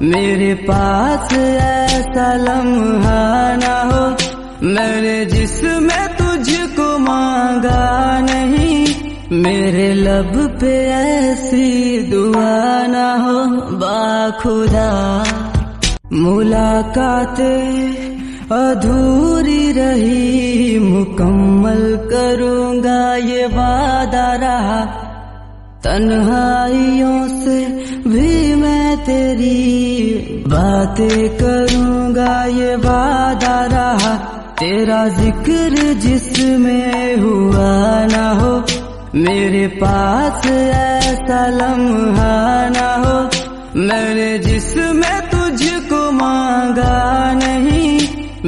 میرے پاس ایسا لمحہ نہ ہو میں نے جس میں تجھ کو مانگا نہیں، میرے لب پہ ایسی دعا نہ ہو باخدا ملاقاتیں ادھوری رہی، مکمل کروں گا یہ وعدہ رہا، تنہائیوں سے بھی میں تیری باتیں کروں گا یہ وعدہ رہا، تیرا ذکر جس میں ہوا نہ ہو میرے پاس ایسا لمحہ نہ ہو میں نے جس میں تجھ کو مانگا نہیں،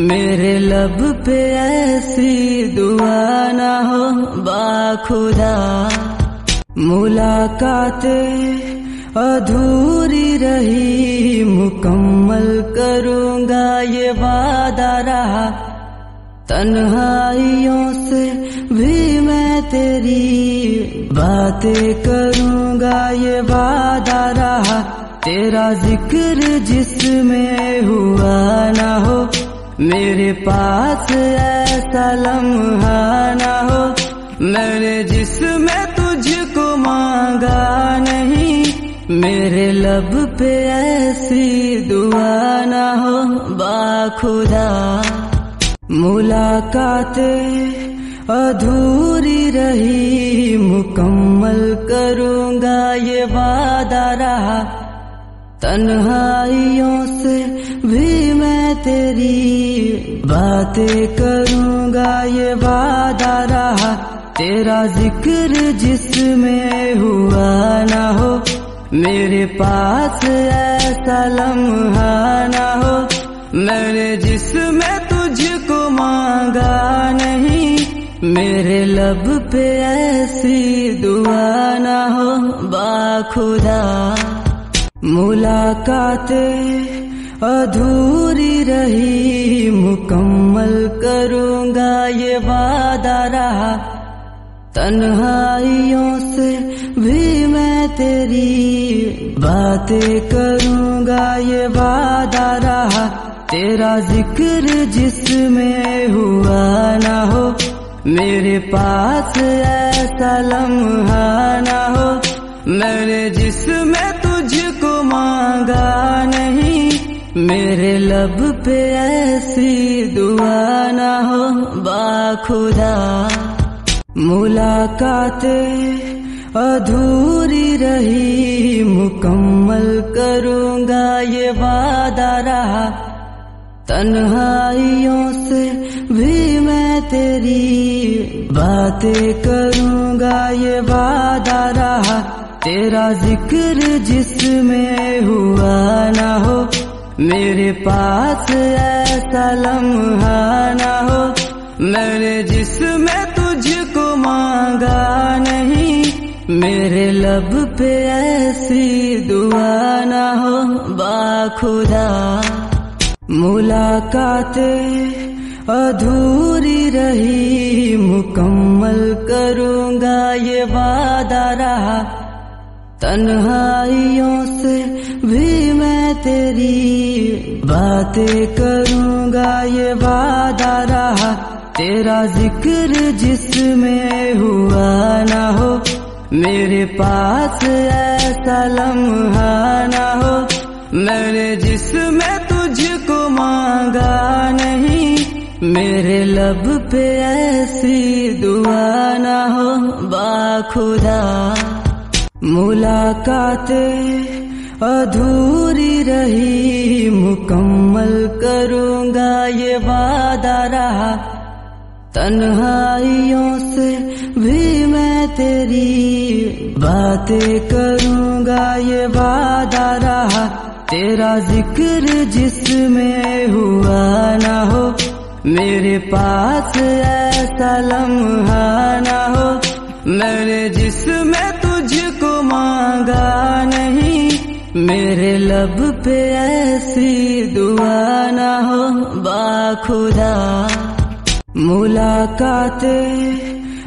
میرے لب پہ ایسی دعا نہ ہو باخدا ملاقاتیں ادھوری رہی، مکمل کروں گا یہ وعدہ رہا، تنہائیوں سے بھی میں تیری باتیں کروں گا یہ وعدہ رہا، تیرا ذکر جس میں ہوا نہ ہو میرے پاس ایسا لمحہ نہ ہو میں نے جس میں تجھ کو مانگا نہیں، میرے لب پہ ایسی دعا نہ ہو باخدا ملاقاتیں ادھوری رہی، مکمل کروں گا یہ وعدہ رہا، تنہائیوں سے بھی میں تیری باتیں کروں گا یہ وعدہ رہا، تیرا ذکر جس میں ہوا نہ ہو میرے پاس ایسا لمحہ نہ ہو میں نے جس میں تجھ کو مانگا نہیں، میرے لب پہ ایسی دعا نہ ہو باخدا ملاقاتیں ادھوری رہی، مکمل کروں گا یہ وعدہ رہا، تنہائیوں سے بھی میں تیری باتیں کروں گا یہ وعدہ رہا، تیرا ذکر جس میں ہوا نہ ہو میرے پاس ایسا لمحہ نہ ہو میں نے جس میں تجھ کو مانگا نہیں، میرے لب پہ ایسی دعا نہ ہو باخدا ملاقاتیں ادھوری رہی، مکمل کروں گا یہ وعدہ رہا، تنہائیوں سے بھی میں تیری باتیں کروں گا یہ وعدہ رہا، تیرا ذکر جس میں ہوا نہ ہو میرے پاس ایسا لمحہ نہ ہو میں نے جس میں تجھ کو مانگا نہیں، میرے لب پہ ایسی دعا نہ ہو باخدا ملاقاتیں ادھوری رہی، مکمل کروں گا یہ وعدہ رہا، تنہائیوں سے بھی میں تیری باتیں کروں گا یہ وعدہ رہا، تیرا ذکر جس میں ہوا نہ ہو میرے پاس ایسا لمحہ نہ ہو میں نے جس میں تجھ کو مانگا نہیں، میرے لب پہ ایسی دعا نہ ہو باخدا ملاقاتیں ادھوری رہی، مکمل کروں گا یہ وعدہ رہا، تنہائیوں سے بھی میں تیری باتیں کروں گا یہ وعدہ رہا، تیرا ذکر جس میں ہوا نہ ہو میرے پاس ایسا لمحہ نہ ہو میں نے جس میں تجھ کو مانگا نہیں، میرے لب پہ ایسی دعا نہ ہو باخدا ملاقاتیں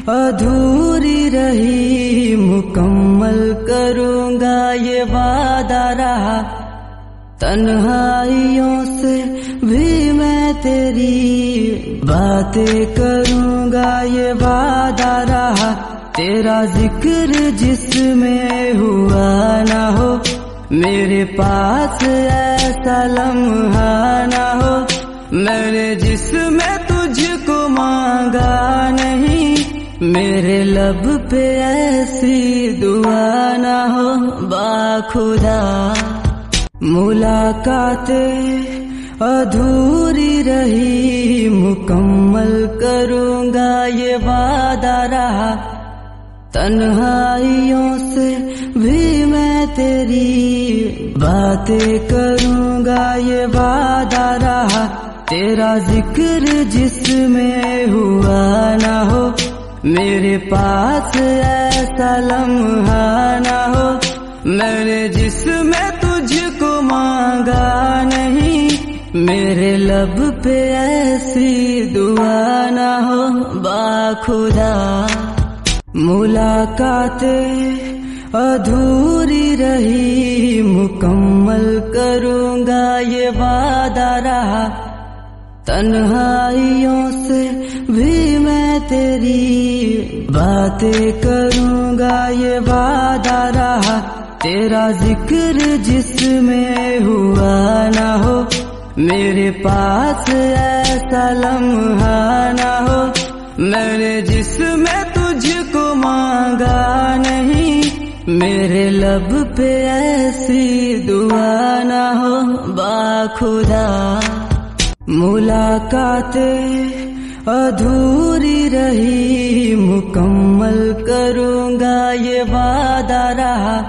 ادھوری رہی، مکمل کروں گا یہ وعدہ رہا، تنہائیوں سے بھی میں تیری باتیں کروں گا، یہ وعدہ رہا تیرا ذکر جس میں ہوا نہ ہو، میرے پاس ایسا لمحہ نہ ہو، میں نے جس میں تجھ کو مانگا نہیں، میرے لب پہ ایسی دعا نہ ہو، باخدا ملاقاتیں ادھوری رہی، مکمل کروں گا یہ وعدہ رہا، تنہائیوں سے بھی میں تیری باتیں کروں گا، یہ وعدہ رہا تیرا ذکر جس میں ہوا نہ ہو، میرے پاس ایسا لمحہ نہ ہو، میں نے جس میں تجھ کو مانگا نہیں، میرے لب پہ ایسی دعا نہ ہو، باخدا ملاقاتیں ادھوری رہی، مکمل کروں گا یہ وعدہ رہا، تنہائیوں سے بھی میں تیری باتیں کروں گا، یہ وعدہ رہا تیرا ذکر جس میں ہوا نہ ہو، میرے پاس ایسا لمحہ نہ ہو، میں نے جس میں تجھ کو مانگا نہیں، میرے لب پہ ایسی دعا نہ ہو، باخدا ملاقاتیں ادھوری رہی، مکمل کروں گا یہ وعدہ رہا،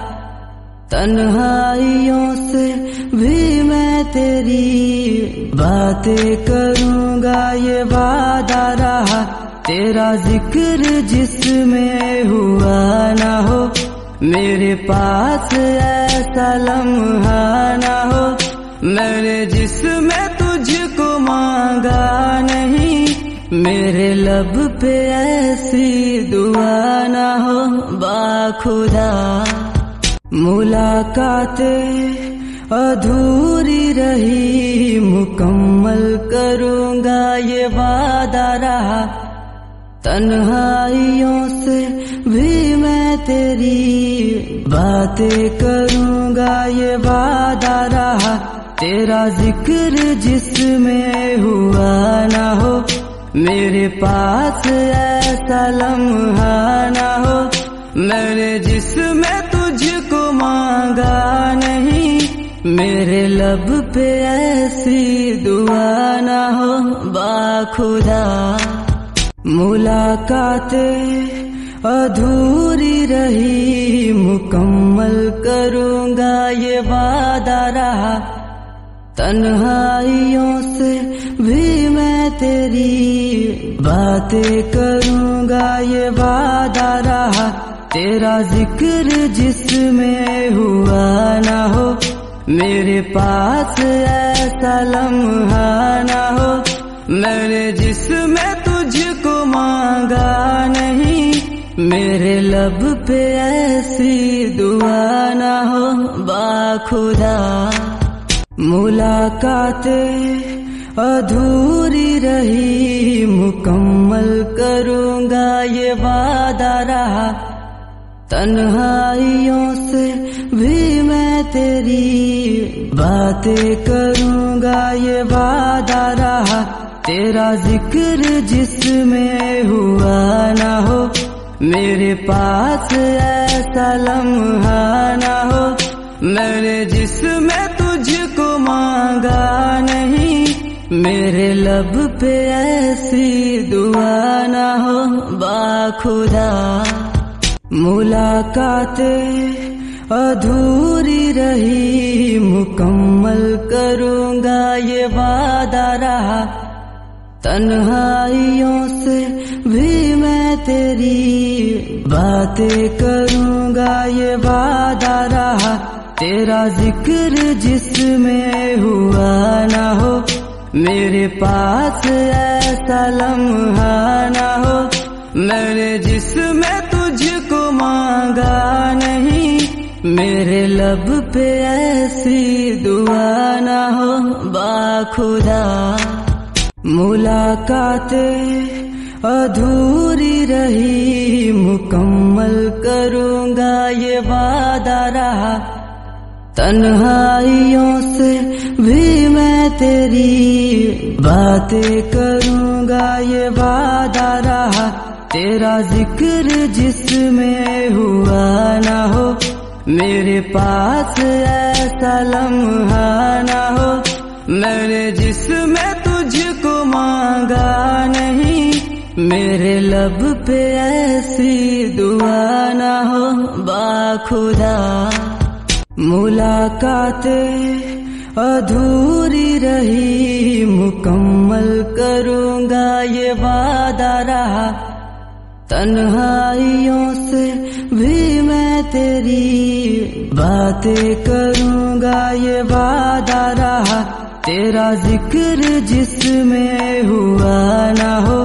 تنہائیوں سے بھی میں تیری باتیں کروں گا، یہ وعدہ رہا تیرا ذکر جس میں ہوا نہ ہو، میرے پاس ایسا لمحہ نہ ہو، میں نے جس میں تجھ کو مانگا نہیں، میرے لب پہ ایسی دعا نہ ہو، باخدا ملاقاتیں ادھوری رہی، مکمل کروں گا یہ وعدہ رہا، تنہائیوں سے بھی میں تیری باتیں کروں گا، یہ وعدہ رہا تیرا ذکر جس میں ہوا نہ ہو، میرے پاس ایسا لمحہ نہ ہو، میں نے جس میں تجھ کو مانگا نہیں، میرے لب پہ ایسی دعا نہ ہو، باخدا ملاقاتیں ادھوری رہی، مکمل کروں گا یہ وعدہ رہا، تنہائیوں سے بھی میں تیری باتیں کروں گا، یہ وعدہ رہا تیرا ذکر جس میں ہوا نہ ہو، میرے پاس ایسا لمحہ نہ ہو، میں نے جس میں تجھ کو مانگا نہیں، میرے لب پہ ایسی دعا نہ ہو، باخدا ملاقاتیں ادھوری رہی، مکمل کروں گا یہ وعدہ رہا، تنہائیوں سے بھی میں تیری باتیں کروں گا، یہ وعدہ رہا تیرا ذکر جس میں ہوا نہ ہو، میرے پاس ایسا لمحہ نہ ہو، میں نے جس میں تجھ کو مانگا نہیں، میرے لب پہ ایسی دعا نہ ہو، باخدا ملاقاتیں ادھوری رہی، مکمل کروں گا یہ وعدہ رہا، تنہائیوں سے بھی میں تیری باتیں کروں گا، یہ وعدہ رہا تیرا ذکر جس میں ہوا نہ ہو، میرے پاس ایسا لمحہ نہ ہو، میں نے جس میں تجھ کو مانگا نہیں، میرے لب پہ ایسی دعا نہ ہو باخدا، ملاقاتیں ادھوری رہی مکمل کروں گا یہ وعدہ رہا، تنہائیوں سے بھی میں تیری باتیں کروں گا یہ وعدہ رہا، تیرا ذکر جس میں ہوا نہ ہو، میرے پاس ایسا لمحہ نہ ہو، میں نے جس میں تجھ کو مانگا نہیں، میرے لب پہ ایسی دعا نہ ہو باخدا، ملاقاتیں ادھوری رہی مکمل کروں گا یہ وعدہ رہا، تنہائیوں سے بھی میں تیری باتیں کروں گا یہ وعدہ رہا، تیرا ذکر جس میں ہوا نہ ہو،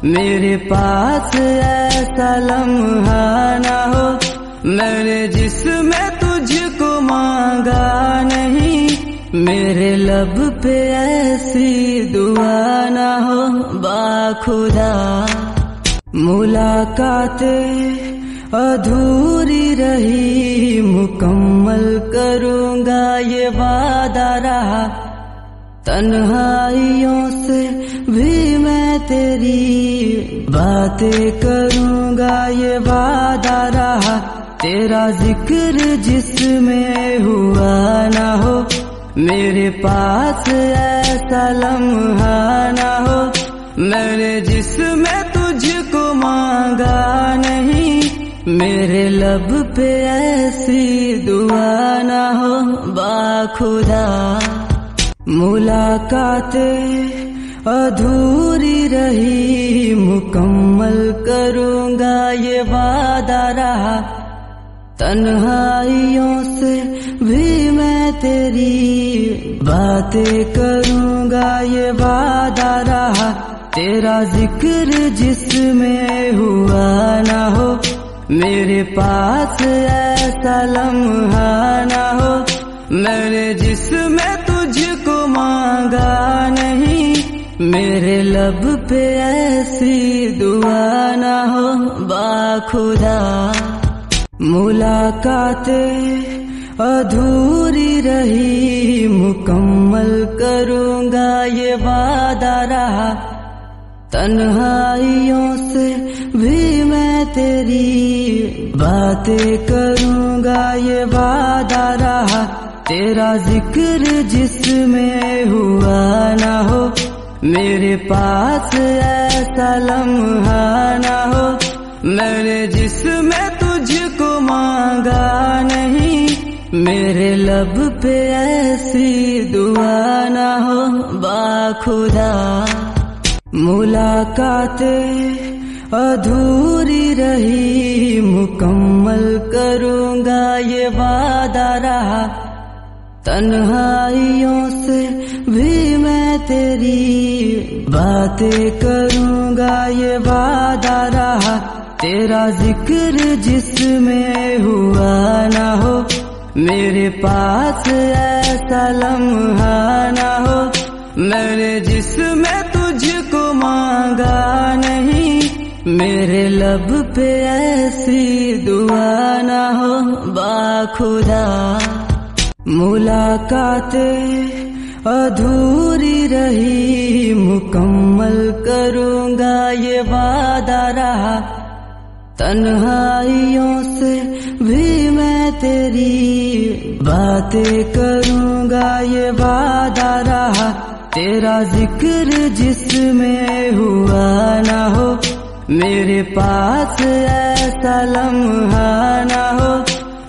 میرے پاس ایسا لمحہ نہ ہو، میں نے جس میں تجھ کو مانگا نہیں، میرے لب پہ ایسی دعا نہ ہو باخدا، ملاقاتیں ادھوری رہی مکمل کروں گا یہ وعدہ رہا، تنہائیوں سے بھی میں تیری باتیں کروں گا یہ وعدہ رہا، تیرا ذکر جس میں ہوا نہ ہو، میرے پاس ایسا لمحہ نہ ہو، میں نے جس میں تجھ کو مانگا نہیں، میرے لب پہ ایسی دعا نہ ہو باخدا، ملاقاتیں ادھوری رہی مکمل کروں گا یہ وعدہ رہا، تنہائیوں سے بھی میں تیری باتیں کروں گا یہ وعدہ رہا، تیرا ذکر جس میں ہوا نہ ہو، میرے پاس ایسا لمحہ نہ ہو، میں نے جس میں تجھ کو مانگا نہیں، میرے لب پہ ایسی دعا نہ ہو باخدا، ملاقاتیں ادھوری رہی مکمل کروں گا یہ وعدہ رہا، تنہائیوں سے بھی میں تیری باتیں کروں گا یہ وعدہ رہا، تیرا ذکر جس میں ہوا نہ ہو، میرے پاس ایسا لمحہ نہ ہو، میں نے جس میں تجھ کو مانگا نہیں، میرے لب پہ ایسی دعا نہ ہو باخدا، ملاقاتیں ادھوری رہی مکمل کروں گا یہ وعدہ رہا، تنہائیوں سے بھی میں تیری باتیں کروں گا یہ وعدہ رہا، تیرا ذکر جس میں ہوا نہ ہو، میرے پاس ایسا لمحہ نہ ہو، میں نے جس میں تجھ کو مانگا نہیں، میرے لب پہ ایسی دعا نہ ہو باخدا، ملاقاتیں ادھوری رہی مکمل کروں گا یہ وعدہ رہا، تنہائیوں سے بھی میں تیری باتیں کروں گا یہ وعدہ رہا، تیرا ذکر جس میں ہوا نہ ہو، میرے پاس ایسا لمحہ نہ ہو،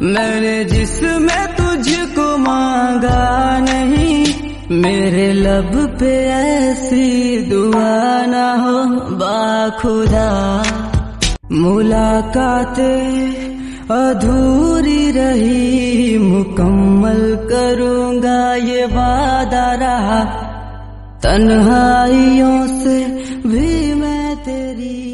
میں نے جس میں تجھ کو مانگا نہیں، میرے لب پہ ایسی دعا نہ ہو باخدا، ملاقاتیں ادھوری رہی مکمل کروں گا یہ وعدہ رہا، تنہائیوں سے بھی میں تیری